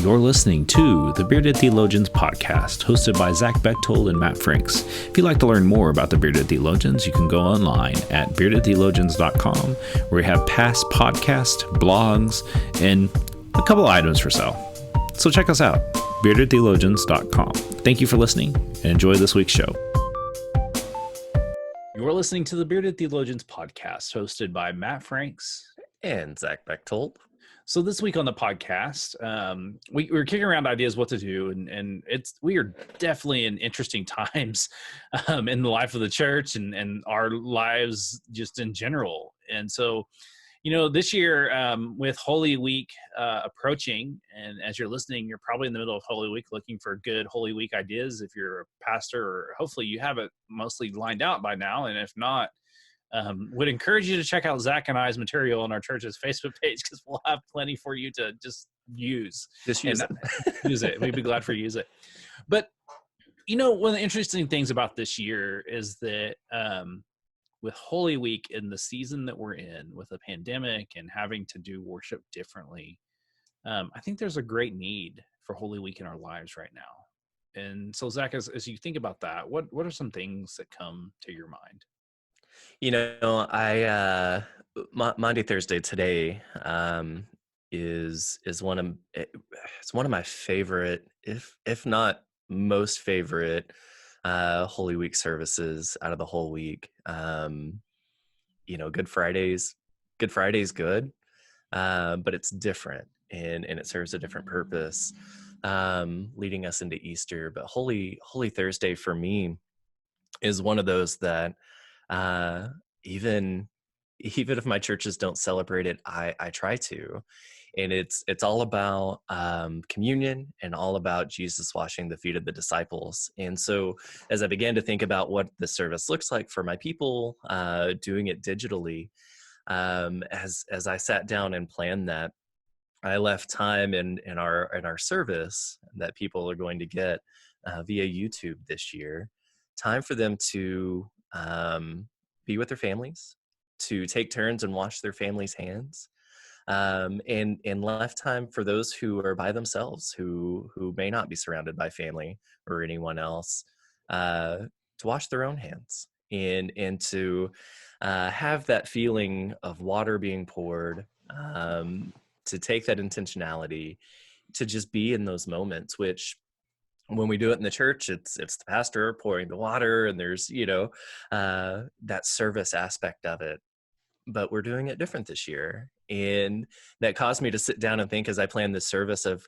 You're listening to the Bearded Theologians podcast, hosted by Zach Bechtold and Matt Franks. If you'd like to learn more about the Bearded Theologians, you can go online at beardedtheologians.com, where we have past podcasts, blogs, and a couple items for sale. So check us out, beardedtheologians.com. Thank you for listening, and enjoy this week's show. You're listening to the Bearded Theologians podcast, hosted by Matt Franks and Zach Bechtold. So this week on the podcast, we're kicking around ideas what to do, and we are definitely in interesting times in the life of the church and our lives just in general. And so, this year with Holy Week approaching, and as you're listening, you're probably in the middle of Holy Week looking for good Holy Week ideas. If you're a pastor, or hopefully you have it mostly lined out by now, and if not, would encourage you to check out Zach and I's material on our church's Facebook page, because we'll have plenty for you to just use. Just use it. Use it. We'd be glad for you to use it. But, one of the interesting things about this year is that with Holy Week in the season that we're in, with a pandemic and having to do worship differently, I think there's a great need for Holy Week in our lives right now. And so, Zach, as you think about that, what are some things that come to your mind? Monday, Thursday today is one of my favorite, if not most favorite, Holy Week services out of the whole week. Good Friday's good, but it's different and it serves a different purpose, leading us into Easter. But Holy Thursday for me is one of those that even if my churches don't celebrate it, I try to. And it's all about communion and all about Jesus washing the feet of the disciples. And so as I began to think about what the service looks like for my people, doing it digitally, as I sat down and planned that, I left time in our service that people are going to get via YouTube this year, time for them to be with their families, to take turns and wash their families' hands, and left time for those who are by themselves, who may not be surrounded by family or anyone else, to wash their own hands and to have that feeling of water being poured, to take that intentionality, to just be in those moments, which when we do it in the church, it's the pastor pouring the water, and there's, that service aspect of it. But we're doing it different this year. And that caused me to sit down and think, as I planned this service, of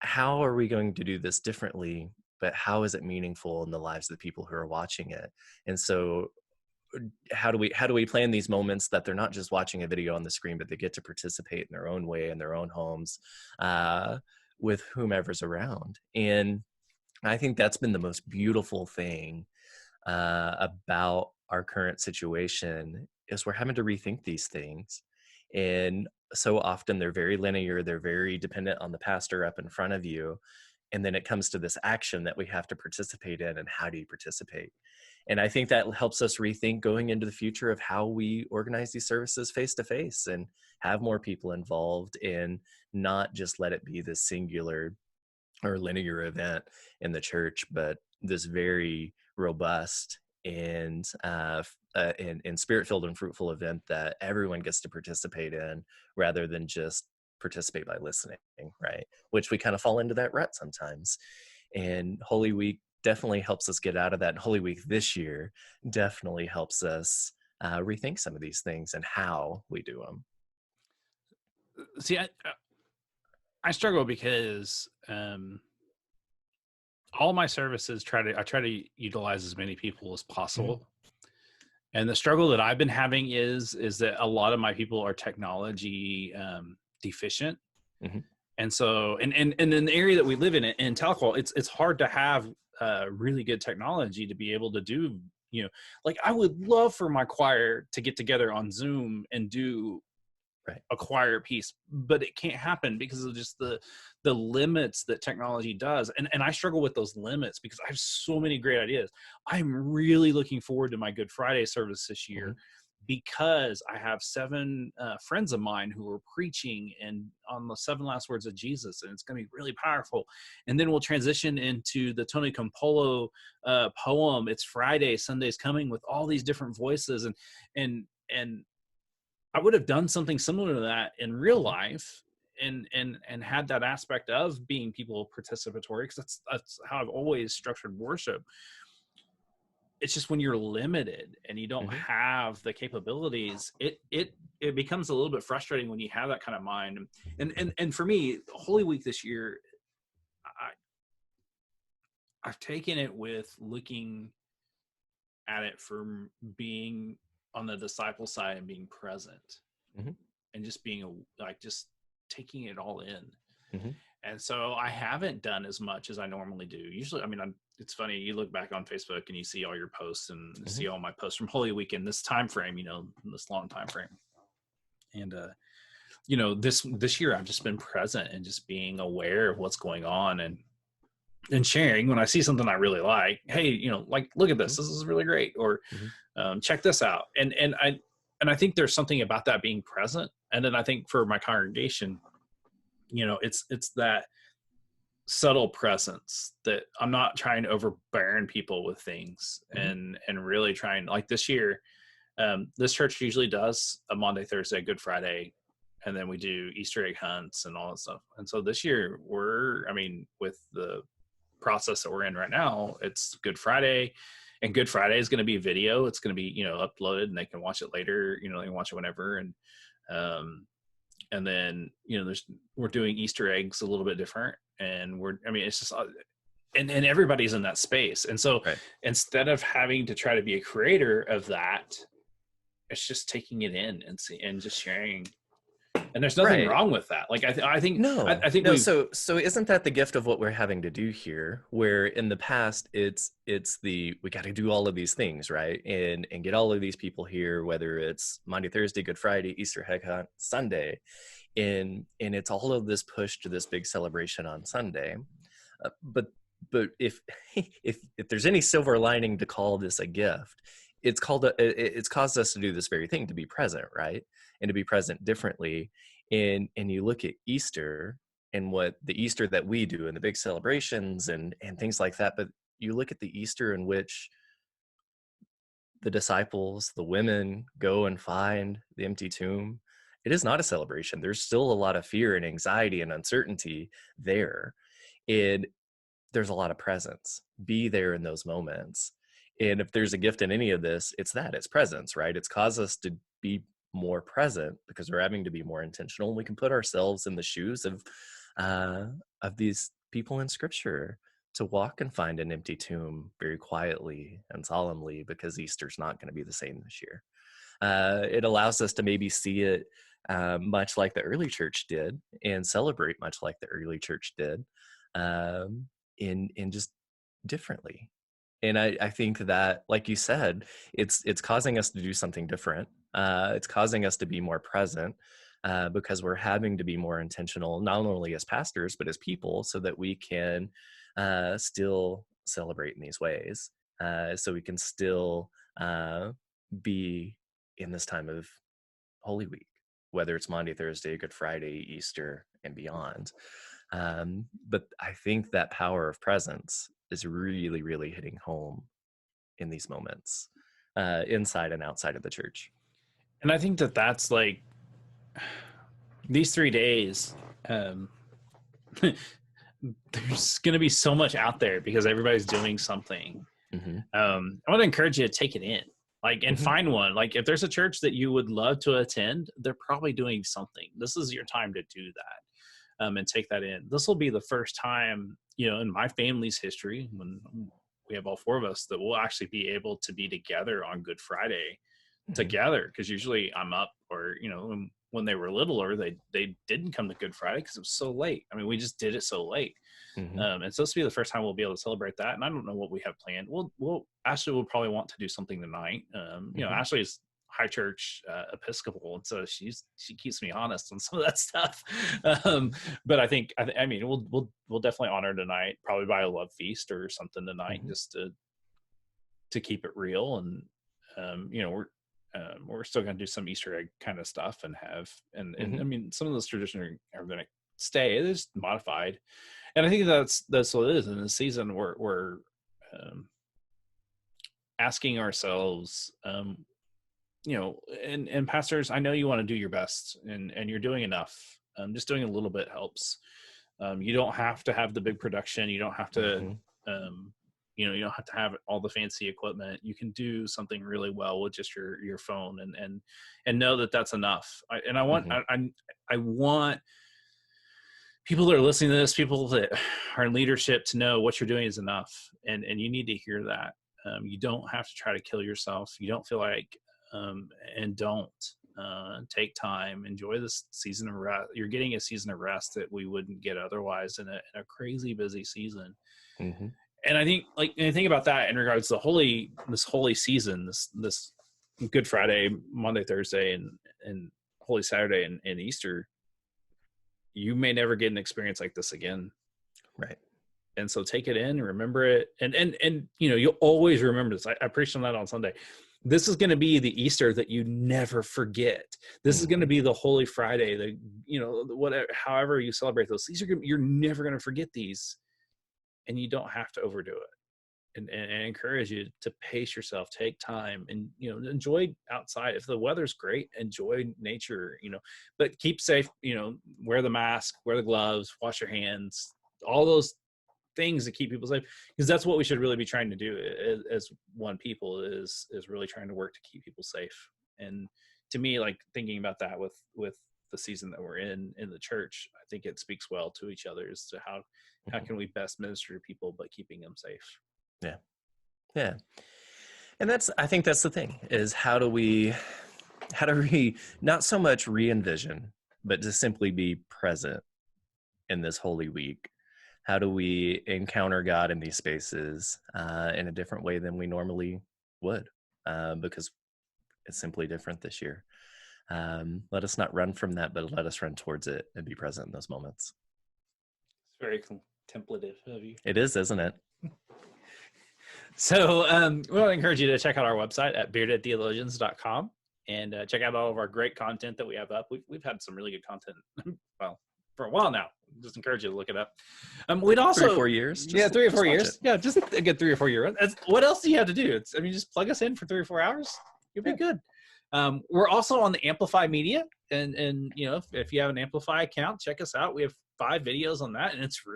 how are we going to do this differently, but how is it meaningful in the lives of the people who are watching it? And so how do we plan these moments that they're not just watching a video on the screen, but they get to participate in their own way, in their own homes, with whomever's around? And I think that's been the most beautiful thing about our current situation, is we're having to rethink these things. And so often they're very linear, they're very dependent on the pastor up in front of you. And then it comes to this action that we have to participate in, and how do you participate? And I think that helps us rethink going into the future of how we organize these services face to face, and have more people involved, and not just let it be this singular or linear event in the church, but this very robust and spirit-filled and fruitful event that everyone gets to participate in, rather than just participate by listening, right? Which we kind of fall into that rut sometimes. And Holy Week definitely helps us get out of that. And Holy Week this year definitely helps us rethink some of these things and how we do them. See, I struggle because all my services I try to utilize as many people as possible. Mm-hmm. And the struggle that I've been having is that a lot of my people are technology deficient. Mm-hmm. And so, and in the area that we live in Tahlequah, it's hard to have really good technology to be able to do, like I would love for my choir to get together on Zoom and do a choir piece, but it can't happen because of just the limits that technology does. And I struggle with those limits because I have so many great ideas. I'm really looking forward to my Good Friday service this year, because I have 7 friends of mine who are preaching and on the 7 last words of Jesus, and it's going to be really powerful. And then we'll transition into the Tony Campolo poem. It's Friday, Sunday's coming, with all these different voices, and I would have done something similar to that in real life, and had that aspect of being people participatory, because that's how I've always structured worship. It's just when you're limited and you don't have the capabilities, it becomes a little bit frustrating when you have that kind of mind. And for me, Holy Week this year, I've taken it with looking at it from being on the disciple side and being present, and just being just taking it all in. And so I haven't done as much as I normally do. Usually, I mean, it's funny. You look back on Facebook and you see all your posts and see all my posts from Holy Week in this time frame, this long time frame. And this year I've just been present and just being aware of what's going on, and sharing when I see something I really like. Hey, look at this. This is really great. Or check this out. And I think there's something about that being present. And then I think for my congregation, it's that subtle presence that I'm not trying to overburden people with things, and really trying, like this year, this church usually does a Monday, Thursday, Good Friday, and then we do Easter egg hunts and all that stuff. And so this year with the process that we're in right now, it's Good Friday, and Good Friday is going to be video. It's going to be, uploaded, and they can watch it later, they can watch it whenever. And then, we're doing Easter eggs a little bit different, and it's just, and everybody's in that space. And so instead of having to try to be a creator of that, it's just taking it in and just sharing. And there's nothing wrong with that. Like, I think, no. So isn't that the gift of what we're having to do here? Where in the past, it's we got to do all of these things, right? And get all of these people here, whether it's Monday, Thursday, Good Friday, Easter egg hunt, Sunday, and it's all of this push to this big celebration on Sunday. But if there's any silver lining to call this a gift, it's caused us to do this very thing, to be present, right? And to be present differently. And you look at Easter and what the Easter that we do and the big celebrations and things like that, but you look at the Easter in which the disciples, the women, go and find the empty tomb. It is not a celebration. There's still a lot of fear and anxiety and uncertainty there. And there's a lot of presence. Be there in those moments. And if there's a gift in any of this, it's presence, right? It's caused us to be more present because we're having to be more intentional. We can put ourselves in the shoes of these people in Scripture, to walk and find an empty tomb very quietly and solemnly, because Easter's not going to be the same this year. It allows us to maybe see it much like the early church did, and celebrate much like the early church did, in just differently. And I think that, like you said, it's causing us to do something different. It's causing us to be more present, because we're having to be more intentional, not only as pastors, but as people, so that we can still celebrate in these ways. So we can still be in this time of Holy Week, whether it's Monday, Thursday, Good Friday, Easter, and beyond. But I think that power of presence is really, really hitting home in these moments, inside and outside of the church. And I think that's like these 3 days, there's going to be so much out there because everybody's doing something. I want to encourage you to take it in, and find one. Like, if there's a church that you would love to attend, they're probably doing something. This is your time to do that, and take that in. This will be the first time, in my family's history, when we have all 4 of us, that we'll actually be able to be together on Good Friday together. Because usually I'm up, or, when they were littler, they didn't come to Good Friday because it was so late. I mean, we just did it so late. And so this will be the first time we'll be able to celebrate that. And I don't know what we have planned. Ashley will probably want to do something tonight. Ashley is high church Episcopal, and so she keeps me honest on some of that stuff. But I think we'll definitely honor tonight, probably by a love feast or something tonight, just to keep it real. And we're still going to do some Easter egg kind of stuff and have, and Mhm. I mean, some of those traditions are going to stay. It is modified. And I think that's what it is in this season. We're asking ourselves, and pastors, I know you want to do your best, and you're doing enough. Just doing a little bit helps. You don't have to have the big production. You don't have to, Mhm. you don't have to have all the fancy equipment. You can do something really well with just your phone, and know that that's enough. Mhm. I want people that are listening to this, people that are in leadership, to know what you're doing is enough, and you need to hear that. You don't have to try to kill yourself. You don't feel like, and don't take time. Enjoy this season of rest. You're getting a season of rest that we wouldn't get otherwise in a crazy busy season. Mhm. And I think, like, and I think about that in regards to this holy season, this Good Friday, Monday, Thursday, and Holy Saturday and Easter. You may never get an experience like this again. Right. And so take it in, remember it. And you'll always remember this. I preached on that on Sunday. This is going to be the Easter that you never forget. This is going to Mhm. be the Holy Friday, whatever, however you celebrate those. You're never going to forget these, and you don't have to overdo it. And encourage you to pace yourself, take time, and enjoy outside. If the weather's great, enjoy nature, but keep safe, wear the mask, wear the gloves, wash your hands, all those things to keep people safe, because that's what we should really be trying to do as one people, is really trying to work to keep people safe. And to me, like, thinking about that with the season that we're in the church, I think it speaks well to each other as to how Mhm. can we best minister to people but keeping them safe. Yeah. Yeah. And I think that's the thing, is how do we not so much re-envision, but just simply be present in this holy week? How do we encounter God in these spaces in a different way than we normally would? Because it's simply different this year. Let us not run from that, but let us run towards it and be present in those moments. It's very contemplative of you. It is, isn't it? So we want to encourage you to check out our website at beardedtheologians.com and check out all of our great content that we have up. We've had some really good content, well, for a while now. Just encourage you to look it up. We'd also 3 or 4 years. 3 or 4 watch years. it. Yeah, just a good 3 or 4 year. What else do you have to do? Just plug us in for 3 or 4 hours. You'll be good. We're also on the Amplify Media, and if you have an Amplify account, check us out. We have 5 videos on that, and it's a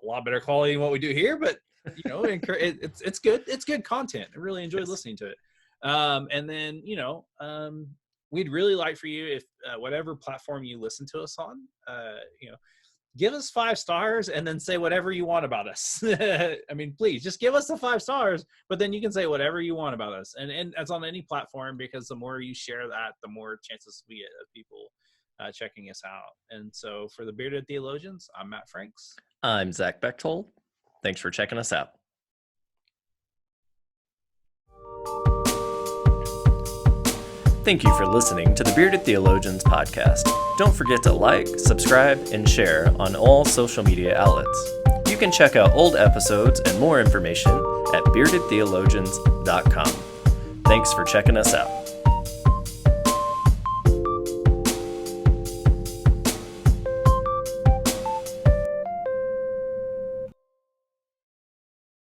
lot better quality than what we do here, but it's good. It's good content. I really enjoyed listening to it. And then we'd really like for you, if whatever platform you listen to us on, give us 5 stars and then say whatever you want about us. Please just give us the 5 stars, but then you can say whatever you want about us, and that's on any platform, because the more you share that, the more chances we get of people checking us out. And so for the Bearded Theologians, I'm Matt Franks. I'm Zach Bechtold. Thanks for checking us out. Thank you for listening to the Bearded Theologians podcast. Don't forget to like, subscribe, and share on all social media outlets. You can check out old episodes and more information at beardedtheologians.com. Thanks for checking us out.